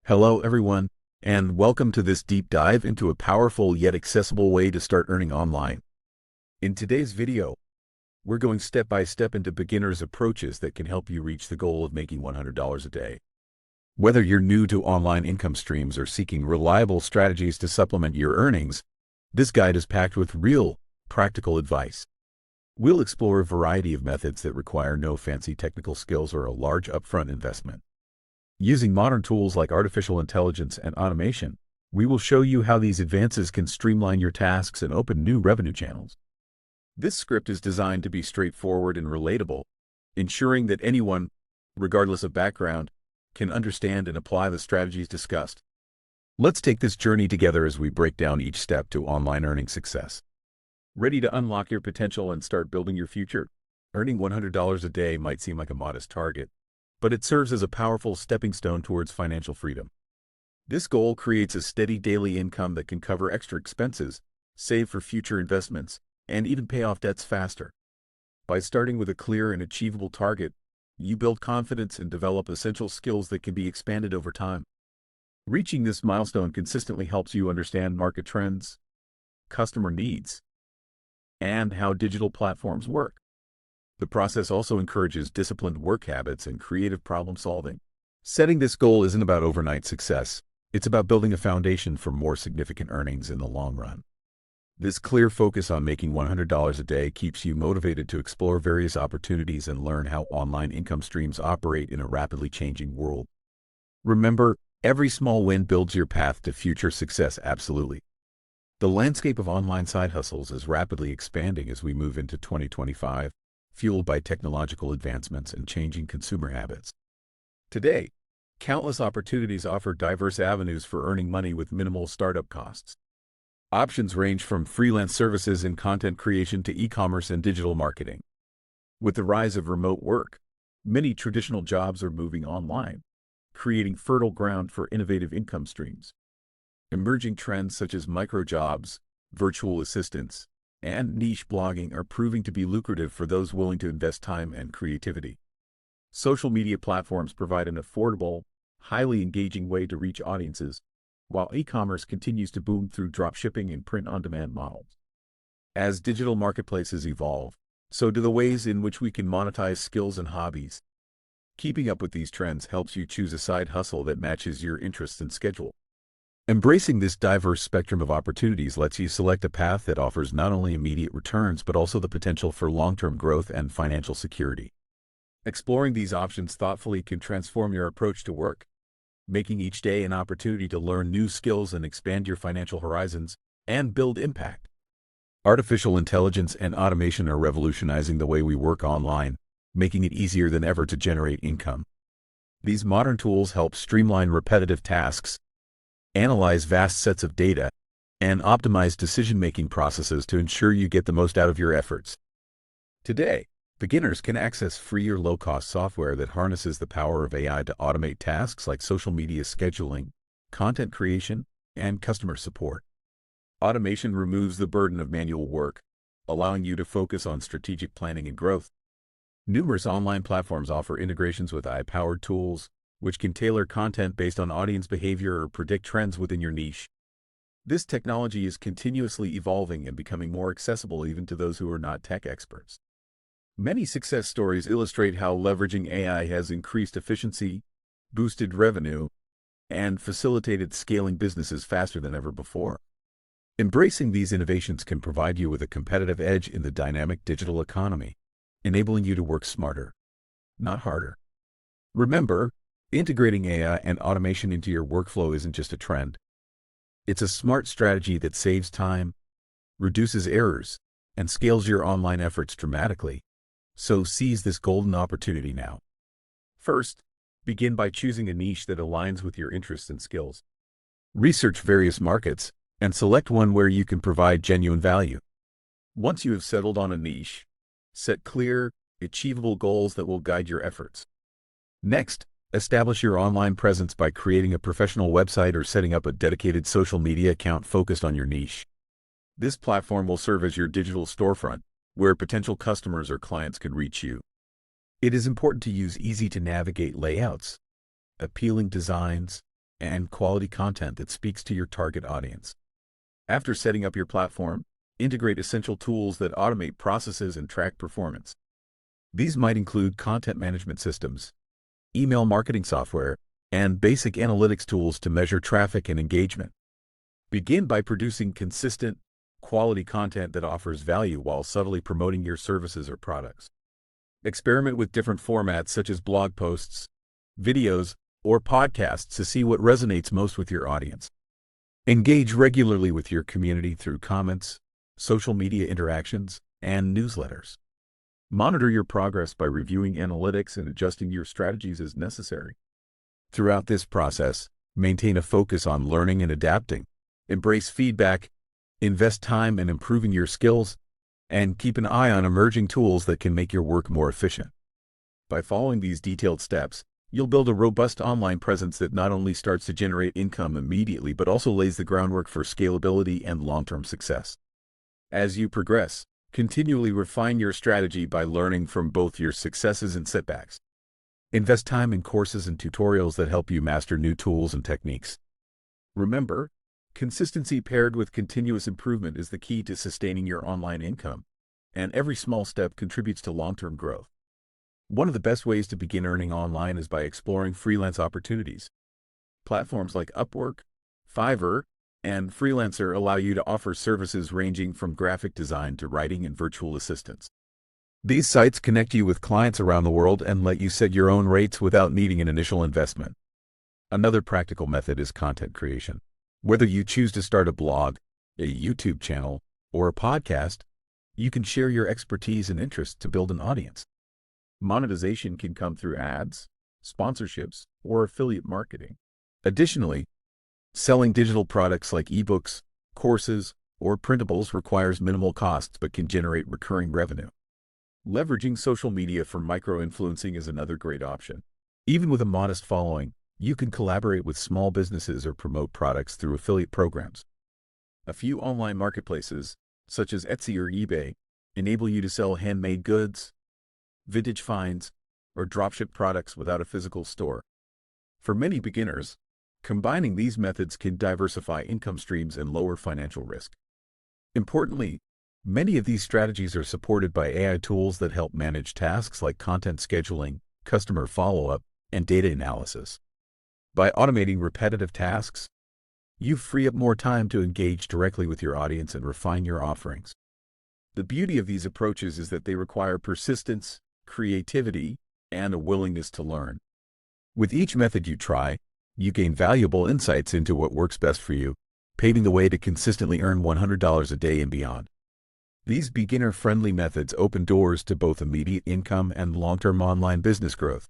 Hello everyone, and welcome to this deep dive into a powerful yet accessible way to start earning online. In today's video, we're going step by step into beginner's approaches that can help you reach the goal of making $100 a day. Whether you're new to online income streams or seeking reliable strategies to supplement your earnings, this guide is packed with real, practical advice. We'll explore a variety of methods that require no fancy technical skills or a large upfront investment. Using modern tools like artificial intelligence and automation, we will show you how these advances can streamline your tasks and open new revenue channels. This script is designed to be straightforward and relatable, ensuring that anyone, regardless of background, can understand and apply the strategies discussed. Let's take this journey together as we break down each step to online earning success. Ready to unlock your potential and start building your future? Earning $100 a day might seem like a modest target, but it serves as a powerful stepping stone towards financial freedom. This goal creates a steady daily income that can cover extra expenses, save for future investments, and even pay off debts faster. By starting with a clear and achievable target, you build confidence and develop essential skills that can be expanded over time. Reaching this milestone consistently helps you understand market trends, customer needs, and how digital platforms work. The process also encourages disciplined work habits and creative problem solving. Setting this goal isn't about overnight success. It's about building a foundation for more significant earnings in the long run. This clear focus on making $100 a day keeps you motivated to explore various opportunities and learn how online income streams operate in a rapidly changing world. Remember, every small win builds your path to future success. Absolutely. The landscape of online side hustles is rapidly expanding as we move into 2025. Fueled by technological advancements and changing consumer habits. Today, countless opportunities offer diverse avenues for earning money with minimal startup costs. Options range from freelance services in content creation to e-commerce and digital marketing. With the rise of remote work, many traditional jobs are moving online, creating fertile ground for innovative income streams. Emerging trends such as microjobs, virtual assistants, and niche blogging are proving to be lucrative for those willing to invest time and creativity. Social media platforms provide an affordable, highly engaging way to reach audiences, while e-commerce continues to boom through dropshipping and print-on-demand models. As digital marketplaces evolve, so do the ways in which we can monetize skills and hobbies. Keeping up with these trends helps you choose a side hustle that matches your interests and schedule. Embracing this diverse spectrum of opportunities lets you select a path that offers not only immediate returns but also the potential for long-term growth and financial security. Exploring these options thoughtfully can transform your approach to work, making each day an opportunity to learn new skills and expand your financial horizons and build impact. Artificial intelligence and automation are revolutionizing the way we work online, making it easier than ever to generate income. These modern tools help streamline repetitive tasks, analyze vast sets of data, and optimize decision-making processes to ensure you get the most out of your efforts. Today, beginners can access free or low-cost software that harnesses the power of AI to automate tasks like social media scheduling, content creation, and customer support. Automation removes the burden of manual work, allowing you to focus on strategic planning and growth. Numerous online platforms offer integrations with AI-powered tools, which can tailor content based on audience behavior or predict trends within your niche. This technology is continuously evolving and becoming more accessible even to those who are not tech experts. Many success stories illustrate how leveraging AI has increased efficiency, boosted revenue, and facilitated scaling businesses faster than ever before. Embracing these innovations can provide you with a competitive edge in the dynamic digital economy, enabling you to work smarter, not harder. Remember, integrating AI and automation into your workflow isn't just a trend. It's a smart strategy that saves time, reduces errors, and scales your online efforts dramatically. So seize this golden opportunity now. First, begin by choosing a niche that aligns with your interests and skills. Research various markets and select one where you can provide genuine value. Once you have settled on a niche, set clear, achievable goals that will guide your efforts. Next, establish your online presence by creating a professional website or setting up a dedicated social media account focused on your niche. This platform will serve as your digital storefront, where potential customers or clients can reach you. It is important to use easy-to-navigate layouts, appealing designs, and quality content that speaks to your target audience. After setting up your platform, integrate essential tools that automate processes and track performance. These might include content management systems, email marketing software, and basic analytics tools to measure traffic and engagement. Begin by producing consistent, quality content that offers value while subtly promoting your services or products. Experiment with different formats such as blog posts, videos, or podcasts to see what resonates most with your audience. Engage regularly with your community through comments, social media interactions, and newsletters. Monitor your progress by reviewing analytics and adjusting your strategies as necessary. Throughout this process, maintain a focus on learning and adapting. Embrace feedback, invest time in improving your skills, and keep an eye on emerging tools that can make your work more efficient. By following these detailed steps, you'll build a robust online presence that not only starts to generate income immediately but also lays the groundwork for scalability and long-term success. As you progress, continually refine your strategy by learning from both your successes and setbacks. Invest time in courses and tutorials that help you master new tools and techniques. Remember, consistency paired with continuous improvement is the key to sustaining your online income, and every small step contributes to long-term growth. One of the best ways to begin earning online is by exploring freelance opportunities. Platforms like Upwork, Fiverr, and Freelancer allow you to offer services ranging from graphic design to writing and virtual assistance. These sites connect you with clients around the world and let you set your own rates without needing an initial investment. Another practical method is content creation. Whether you choose to start a blog, a YouTube channel, or a podcast, you can share your expertise and interests to build an audience. Monetization can come through ads, sponsorships, or affiliate marketing. Additionally, selling digital products like ebooks, courses, or printables requires minimal costs but can generate recurring revenue. Leveraging social media for micro-influencing is another great option. Even with a modest following, you can collaborate with small businesses or promote products through affiliate programs. A few online marketplaces, such as Etsy or eBay, enable you to sell handmade goods, vintage finds, or dropship products without a physical store. For many beginners, combining these methods can diversify income streams and lower financial risk. Importantly, many of these strategies are supported by AI tools that help manage tasks like content scheduling, customer follow-up, and data analysis. By automating repetitive tasks, you free up more time to engage directly with your audience and refine your offerings. The beauty of these approaches is that they require persistence, creativity, and a willingness to learn. With each method you try, you gain valuable insights into what works best for you, paving the way to consistently earn $100 a day and beyond. These beginner-friendly methods open doors to both immediate income and long-term online business growth.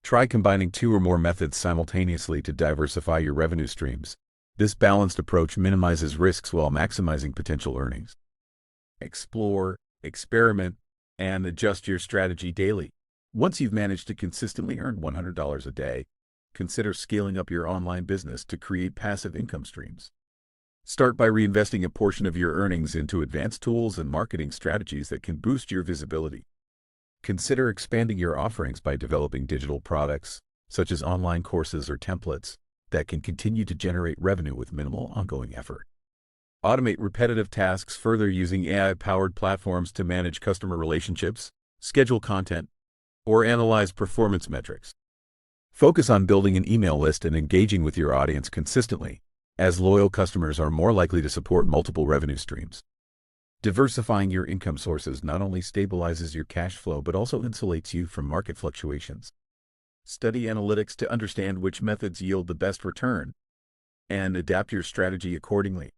Try combining 2 or more methods simultaneously to diversify your revenue streams. This balanced approach minimizes risks while maximizing potential earnings. Explore, experiment, and adjust your strategy daily. Once you've managed to consistently earn $100 a day, consider scaling up your online business to create passive income streams. Start by reinvesting a portion of your earnings into advanced tools and marketing strategies that can boost your visibility. Consider expanding your offerings by developing digital products, such as online courses or templates, that can continue to generate revenue with minimal ongoing effort. Automate repetitive tasks further using AI-powered platforms to manage customer relationships, schedule content, or analyze performance metrics. Focus on building an email list and engaging with your audience consistently, as loyal customers are more likely to support multiple revenue streams. Diversifying your income sources not only stabilizes your cash flow but also insulates you from market fluctuations. Study analytics to understand which methods yield the best return, and adapt your strategy accordingly.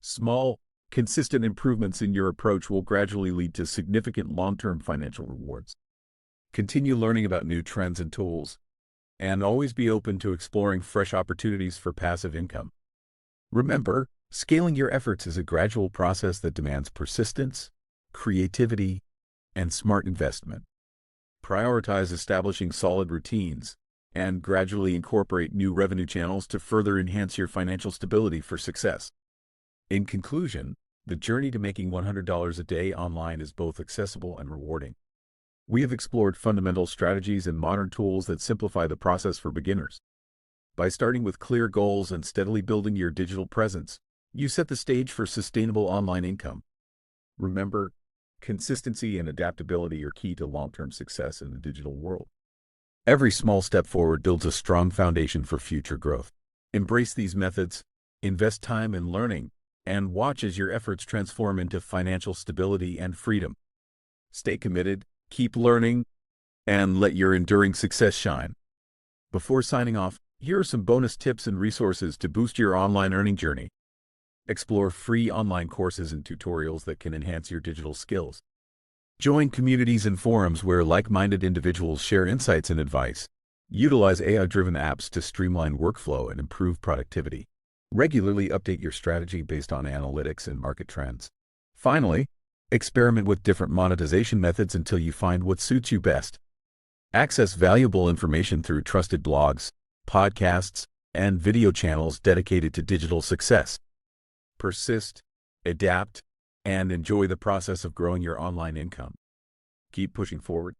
Small, consistent improvements in your approach will gradually lead to significant long-term financial rewards. Continue learning about new trends and tools, and always be open to exploring fresh opportunities for passive income. Remember, scaling your efforts is a gradual process that demands persistence, creativity, and smart investment. Prioritize establishing solid routines and gradually incorporate new revenue channels to further enhance your financial stability for success. In conclusion, the journey to making $100 a day online is both accessible and rewarding. We have explored fundamental strategies and modern tools that simplify the process for beginners. By starting with clear goals and steadily building your digital presence, you set the stage for sustainable online income. Remember, consistency and adaptability are key to long-term success in the digital world. Every small step forward builds a strong foundation for future growth. Embrace these methods, invest time in learning, and watch as your efforts transform into financial stability and freedom. Stay committed, keep learning, and let your enduring success shine. Before signing off, here are some bonus tips and resources to boost your online earning journey. Explore free online courses and tutorials that can enhance your digital skills. Join communities and forums where like-minded individuals share insights and advice. Utilize AI-driven apps to streamline workflow and improve productivity. Regularly update your strategy based on analytics and market trends. Finally, experiment with different monetization methods until you find what suits you best. Access valuable information through trusted blogs, podcasts, and video channels dedicated to digital success. Persist, adapt, and enjoy the process of growing your online income. Keep pushing forward,